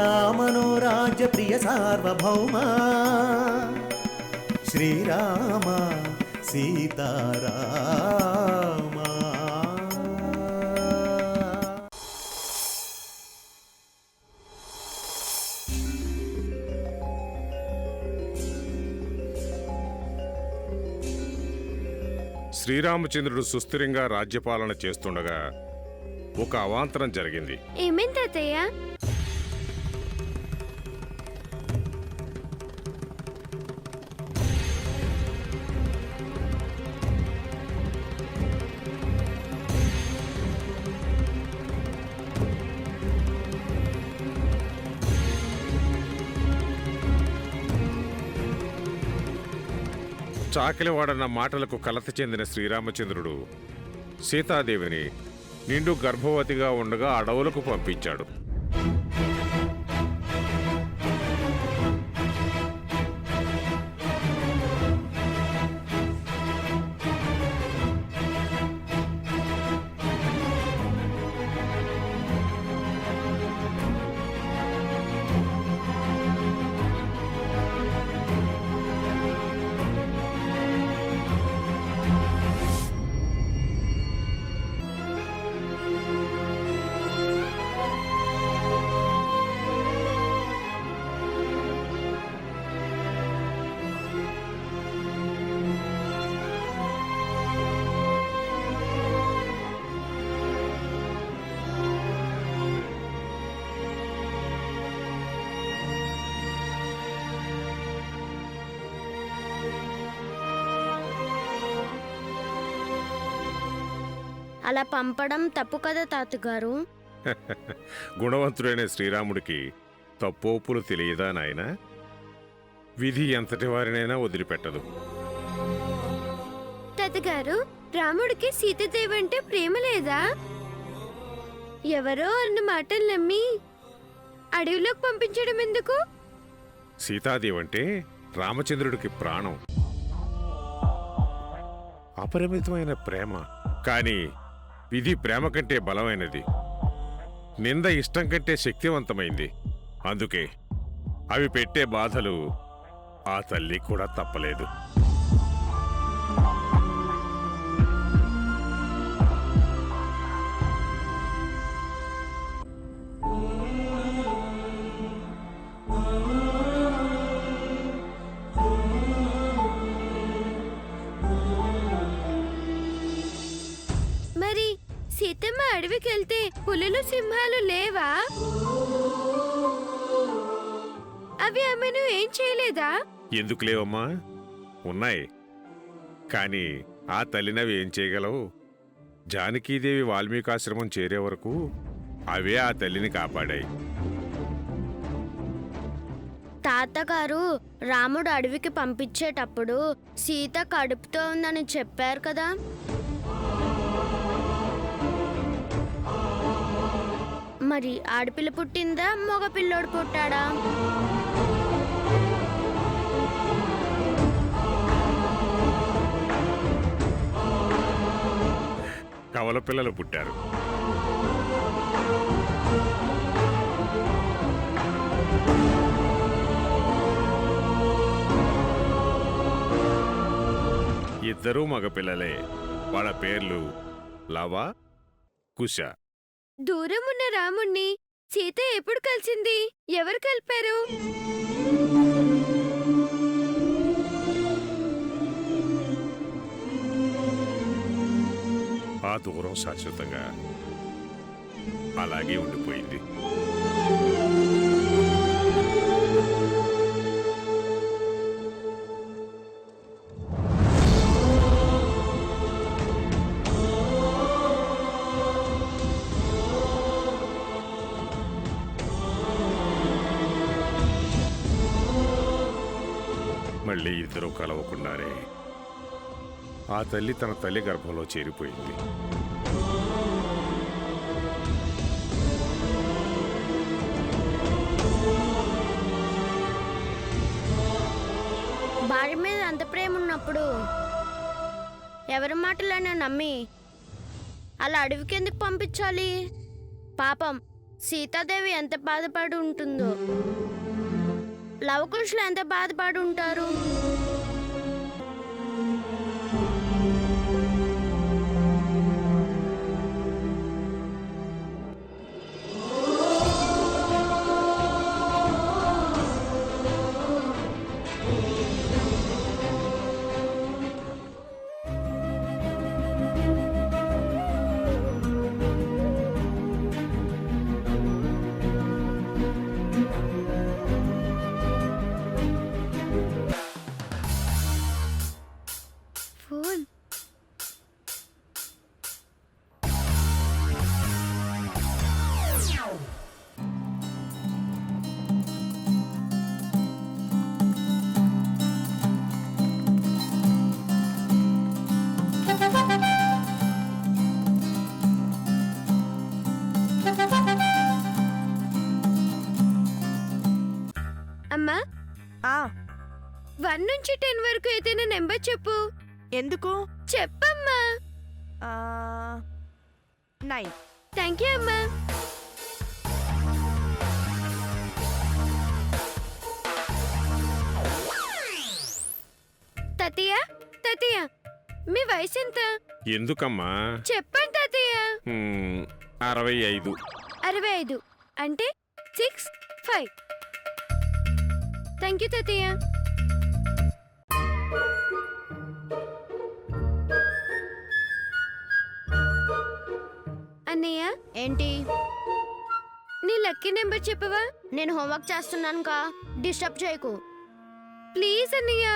सीतामनोराज्य प्रिय सार्वभौमा श्रीराम सीतारामा। శ్రీరామచంద్రుడు సుస్థిరంగా రాజ్యపాలన చేస్తుండగా ఒక అవాంతరం జరిగింది. ఏమేం తాతయ్య? చాకిలివాడన్న మాటలకు కలత చెందిన శ్రీరామచంద్రుడు సీతాదేవిని నిండు గర్భవతిగా ఉండగా అడవులకు పంపించాడు. అలా పంపడం తప్పు కదా తాతగారు? గుణవంతుడైన శ్రీరాముడికి తప్పోపులు తెలియదా నాయనా? విధి ఎంతటి వారినైనా వదిలిపెట్టదు. తాతగారు, రాముడికి సీతాదేవి అంటే ప్రేమ లేదా? ఎవరో అన్న మాటలు నమ్మి అడవిలోకి పంపించడం ఎందుకు? సీతాదేవి అంటే రామచంద్రుడికి ప్రాణం, అపరిమితమైన ప్రేమ. కానీ విధి ప్రేమ కంటే బలమైనది, నింద ఇష్టం కంటే శక్తివంతమైంది. అందుకే అవి పెట్టే బాధలు ఆ తల్లి కూడా తప్పలేదు. మరి సీతమ్మ అడవికి వెళ్తే పులులు సింహాలు లేవా? అవి ఆమెను ఏం చేయలేదా? ఎందుకు లేవమ్మా, ఉన్నాయి. కానీ ఆ తల్లినవి ఏం చేయగలవు? జానకీదేవి వాల్మీకాశ్రమం చేరే వరకు అవే ఆ తల్లిని కాపాడాయి. తాతగారు, రాముడు అడవికి పంపించేటప్పుడు సీత కడుపుతో ఉందని చెప్పారు కదా? మరి ఆడపిల్ల పుట్టిందా, మగ పిల్లోడు పుట్టాడా? కవల పిల్లలు పుట్టారు. ఇద్దరూ మగపిల్లలే. వాళ్ళ పేర్లు లవ, కుశ. దూరం ఉన్న రాముణ్ణి సీత ఎప్పుడు కలిసింది? ఎవరు కలిపారు? ఆ దూరం శాశ్వతంగా అలాగే ఉండిపోయింది. మళ్ళీ ఇద్దరూ కలవకుండానే ఆ తల్లి తన తల్లి గర్భంలో చేరిపోయింది. భార్య మీద అంత ప్రేమ ఉన్నప్పుడు ఎవరి మాటలైనా నమ్మి అలా అడవికి ఎందుకు పంపించాలి? పాపం సీతాదేవి ఎంత బాధపడి ఉంటుందో, లవకుశులు ఎంత బాధపడి ఉంటారు. ఫోన్. అమ్మా, ఆ 1 నుంచి 10 వరకు ఏదైనా నెంబర్ చెప్పు. ఎందుకు? చెప్పమ్మా. 9. థ్యాంక్ యూ అమ్మా. తాతయ్య, తాతయ్య, మీ వయసు ఎంత? ఎందుకమ్మా? చెప్పండి తాతయ్య. 65. 65 అంటే 6, 5. థ్యాంక్ యూ తాతయ్య. అన్నయ్య, ఏంటి? నీ లక్కీ నెంబర్ చెప్పవా? నేను హోంవర్క్ చేస్తున్నాను కా, డిస్టర్బ్ చేయకు. ప్లీజ్ అన్నయ్య,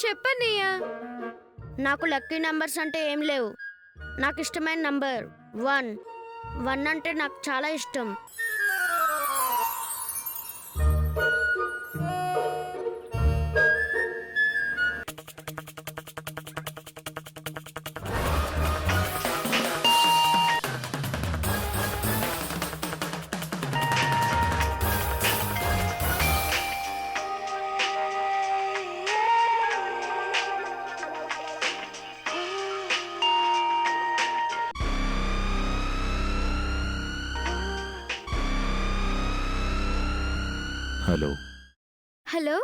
చెప్పన్నయ్య. నాకు లక్కీ నంబర్స్ అంటే ఏం లేవు. నాకు ఇష్టమైన నంబర్ 1. 1 అంటే నాకు చాలా ఇష్టం. హలో. హలో,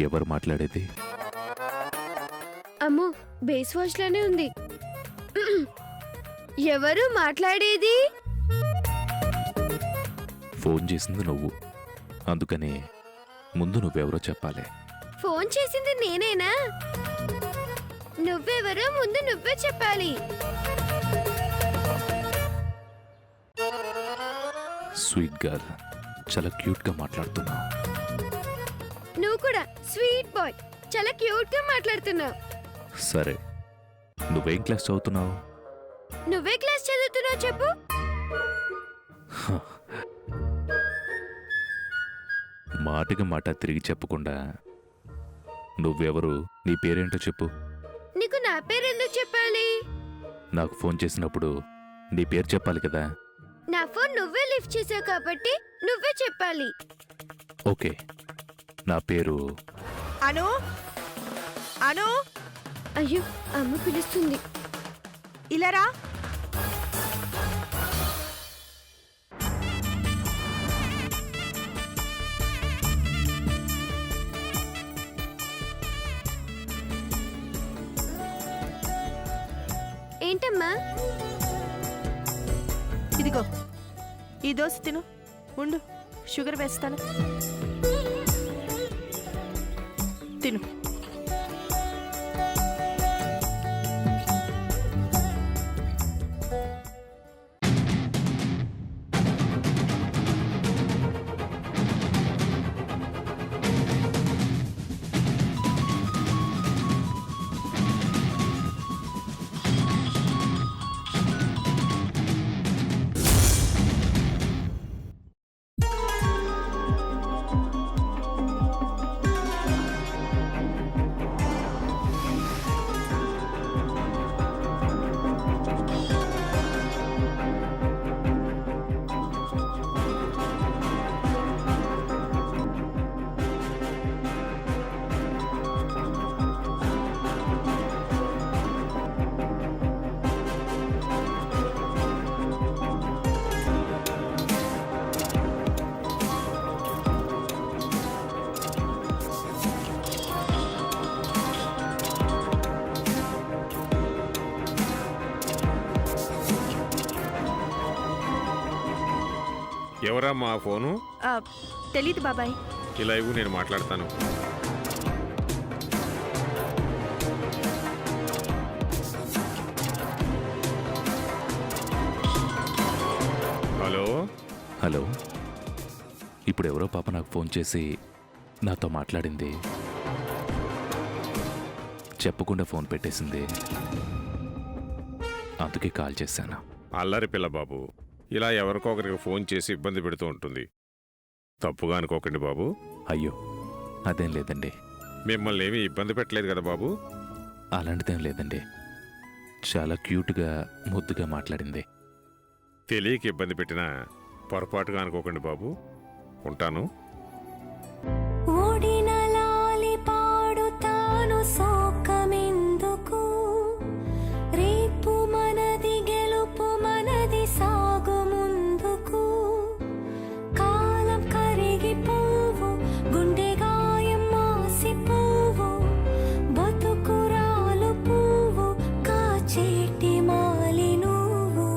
ఎవరు మాట్లాడేది? అమ్మో, బేస్ వాచ్ లోనే ఉంది. ఎవరు మాట్లాడేది? ఫోన్ చేసింది నువ్వు, అందుకని ముందు నువ్వెవరో చెప్పాలి. ఫోన్ చేసింది నేనేనా? నువ్వెవరో ముందు నువ్వే చెప్పాలి. స్వీట్ గర్ల్, చాలా క్యూట్గా మాట్లాడుతున్నావు. నువ్వు కూడా స్వీట్ బాయ్, చాలా క్యూట్ గా మాట్లాడుతున్నావు. సరే, నువ్వేం క్లాస్ చదువుతున్నావు? నువ్వే క్లాస్ చదువుతున్నావు చెప్పు. మాటకి మాట తిరిగి చెప్పకుండా నువ్వెవరు, నీ పేరేంటో చెప్పు. నీకు నా పేరు ఎందుకు చెప్పాలి? నాకు ఫోన్ చేసినప్పుడు నీ పేరు చెప్పాలి కదా. నా ఫోన్ నువ్వే లిఫ్ట్ చేసావు కాబట్టి నువ్వే చెప్పాలి. ఓకే, నా పేరు అను. అను, అయ్యో, అమ్మ పిలుస్తుంది. ఇలా రా. ఏంటమ్మా? ఇదిగో ఈ దోశ తిను. ఉండు, షుగర్ వేస్తాను. తిను. ఎవరమ్మా ఆ ఫోను? ఆ, తెలీదు బాబాయ్. ఇలా ఇవ్వు, నేను మాట్లాడతాను. హలో. హలో, ఇప్పుడు ఎవరో పాప నాకు ఫోన్ చేసి నాతో మాట్లాడింది, చెప్పకుండా ఫోన్ పెట్టేసింది. అందుకే కాల్ చేశాను. అల్లరి పిల్ల బాబు, ఇలా ఎవరికొకరికి ఫోన్ చేసి ఇబ్బంది పెడుతూ ఉంటుంది. తప్పుగా అనుకోకండి బాబు. అయ్యో, అదేం లేదండి. మిమ్మల్ని ఏమీ ఇబ్బంది పెట్టలేదు కదా బాబు? అలాంటిదేం లేదండి. చాలా క్యూట్గా ముద్దుగా మాట్లాడింది. తెలియక ఇబ్బంది పెట్టినా పొరపాటుగా అనుకోకండి బాబు. ఉంటాను. ఓడిన లాలి పాడుతాను సోకమెందుకు, రేపు మనది గెలుపు మనది సాగు ముందుకు, కాలం కరిగి పువ్వు గుండె గాయం మాసి పువ్వు, బతుకురాలు పువ్వు కాచేటి మాలి నువ్వు.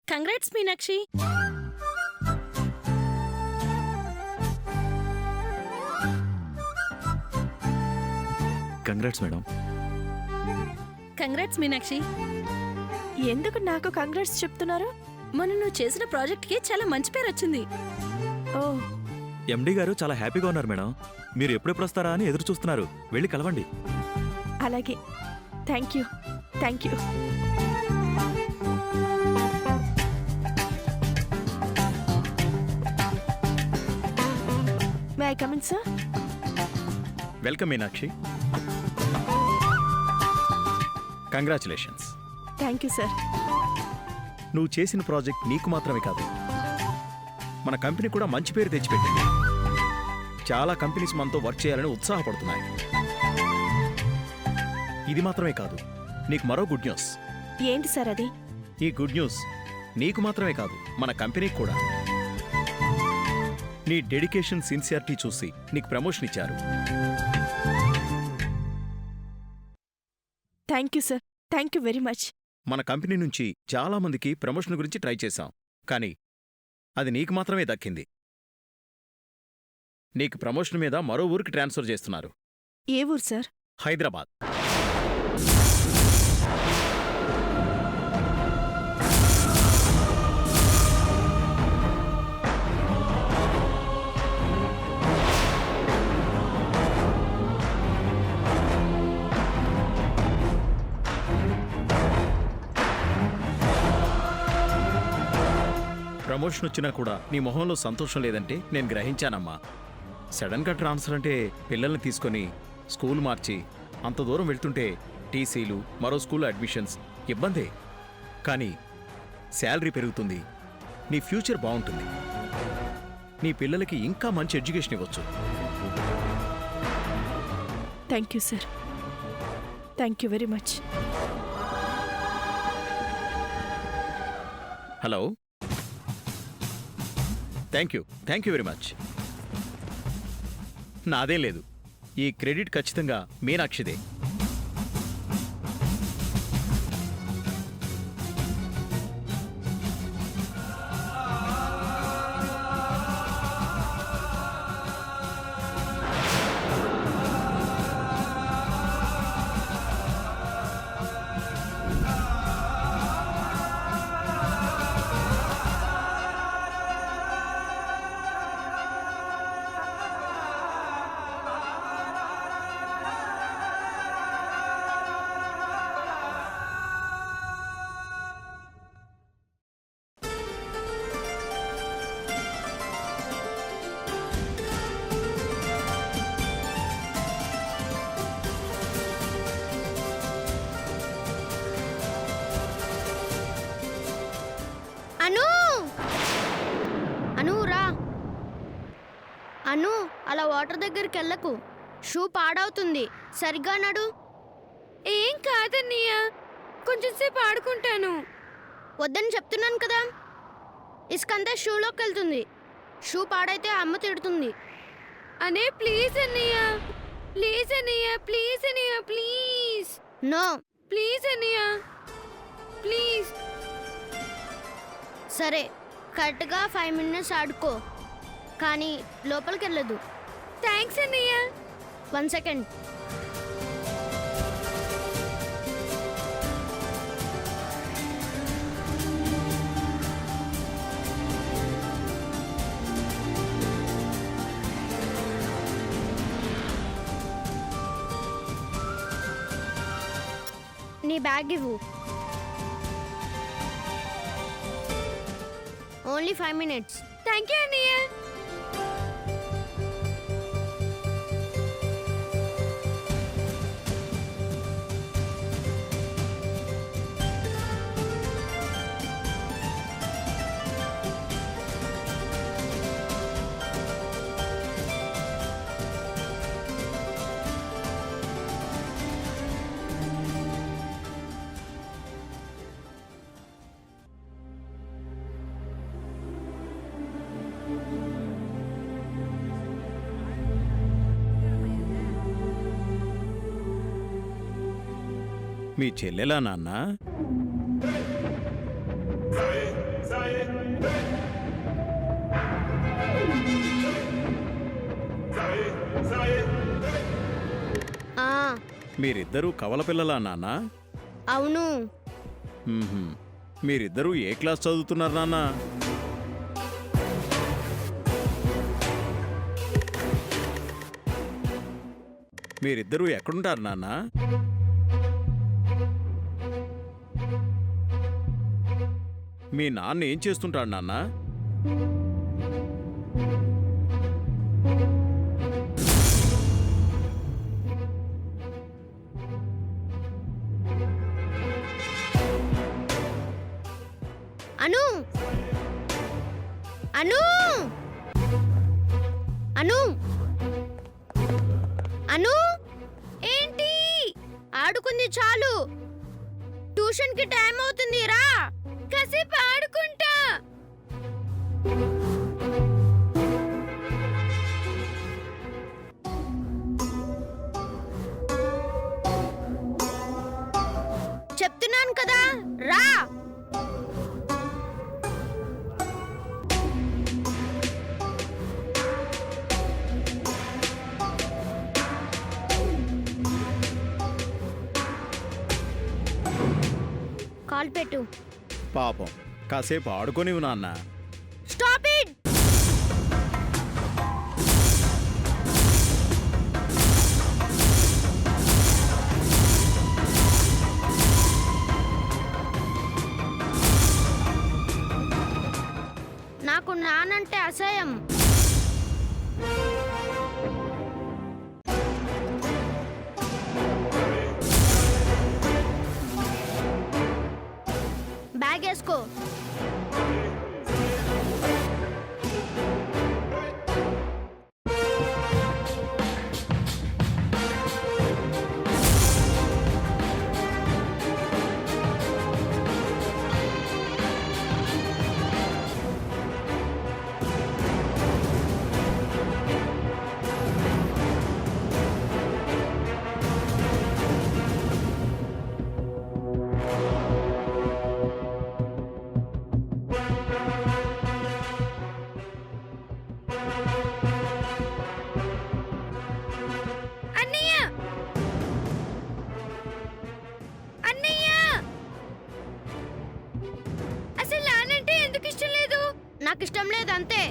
Congrats Meenakshi. Congrats madam. Congrats Meenakshi. ఎందుకు నాకు కంగ్రాట్స్ చెప్తున్నారు? మొన్న నువ్వు చేసిన ప్రాజెక్ట్కి చాలా మంచి పేరు వచ్చింది. ఓ, ఎండి గారు చాలా హ్యాపీగా ఉన్నారు మేడం. మీరు ఎప్పుడెప్పుడు వస్తారా అని ఎదురు చూస్తున్నారు. వెళ్ళి కలవండి. అలాగే. Thank you, thank you. May I come in sir? Welcome Meenakshi. Congratulations. Thank you sir. నువ్వు చేసిన ప్రాజెక్ట్ నీకు మాత్రమే కాదు, మన కంపెనీ కూడా మంచి పేరు తెచ్చిపెట్టింది. చాలా కంపెనీస్ మనతో వర్క్ చేయాలని ఉత్సాహపడుతున్నాయి. ఇది మాత్రమే కాదు, నీకు మరో గుడ్ న్యూస్. ఏంటి సార్ అది? ఈ గుడ్ న్యూస్ నీకు మాత్రమే కాదు, మన కంపెనీకి కూడా. నీ డెడికేషన్, సిన్సియారిటీ చూసి నీకు ప్రమోషన్ ఇచ్చారు. Thank you sir, thank you very much. మన కంపెనీ నుంచి చాలా మందికి ప్రమోషన్ గురించి ట్రై చేశాం, కానీ అది నీకు మాత్రమే దక్కింది. నీకు ప్రమోషన్ మీద మరో ఊరికి ట్రాన్స్ఫర్ చేస్తున్నారు. ఏ ఊరు సార్? హైదరాబాద్. ప్రమోషన్ వచ్చినా కూడా నీ మొహంలో సంతోషం లేదంటే నేను గ్రహించానమ్మా. సడన్గా ట్రాన్స్ఫర్ అంటే పిల్లల్ని తీసుకొని స్కూల్ మార్చి అంత దూరం వెళ్తుంటే టీసీలు, మరో స్కూల్ అడ్మిషన్స్ ఇబ్బందే. కానీ శాలరీ పెరుగుతుంది, నీ ఫ్యూచర్ బాగుంటుంది, నీ పిల్లలకి ఇంకా మంచి ఎడ్యుకేషన్ ఇవ్వచ్చు. Thank you sir, thank you very much. Hello. Thank you very much. నాదేం లేదు, ఈ క్రెడిట్ ఖచ్చితంగా మీనాక్షిదే. అను, అను రా. అను, అలా వాటర్ దగ్గరికి వెళ్ళకు, షూ పాడవుతుంది. సరిగ్గా నడు. ఏం కాదన్నయ్య, కొంచెం సేపు ఆడుకుంటాను. వద్దని చెప్తున్నాను కదా. ఇసుకంతా షూలోకి వెళ్తుంది. షూ పాడైతే అమ్మ తిడుతుంది. అనే ప్లీజ్ అన్నయ్య, ప్లీజ్ అన్నయ్య, ప్లీజ్ అన్నయ్య, ప్లీజ్ నో. ప్లీజ్ అన్నయ్య, ప్లీజ్. సరే, కరెక్ట్గా 5 minutes ఆడుకో, కానీ లోపలికి వెళ్ళదు. థ్యాంక్స్ అన్నయ్య. 1 second. నీ బ్యాగ్ ఇవ్వు. Only 5 minutes. థ్యాంక్ యూ అన్నయ్య. మీ చెల్లెలా నాన్న? ఆ, మీరిద్దరూ కవల పిల్లలా నాన్న? అవును. మ్మ్హ్మ్. మీరిద్దరూ ఏ క్లాస్ చదువుతున్నారు నాన్న? మీరిద్దరూ ఎక్కడుంటారు నాన్న? మీ నాన్న ఏం చేస్తుంటాడు నాన్న? అను, అను, అను, అను. ఏంటి? ఆడుకుంది చాలు, ట్యూషన్కి టైం అవుతుంది. రా. కాసేపు ఆడుకుంటా. చెప్తున్నాను కదా, రా. కాల్ పెట్టు. పాపం, కాసేపు ఆడుకోనివు నాన్న. Stop it. నాకు నానంటే అసహ్యం. బ్యాగ్ వేసుకో. అన్నయ్య, అన్నయ్య, అసలు నానంటే ఎందుకు ఇష్టం లేదు? నాకు ఇష్టం లేదు అంతే.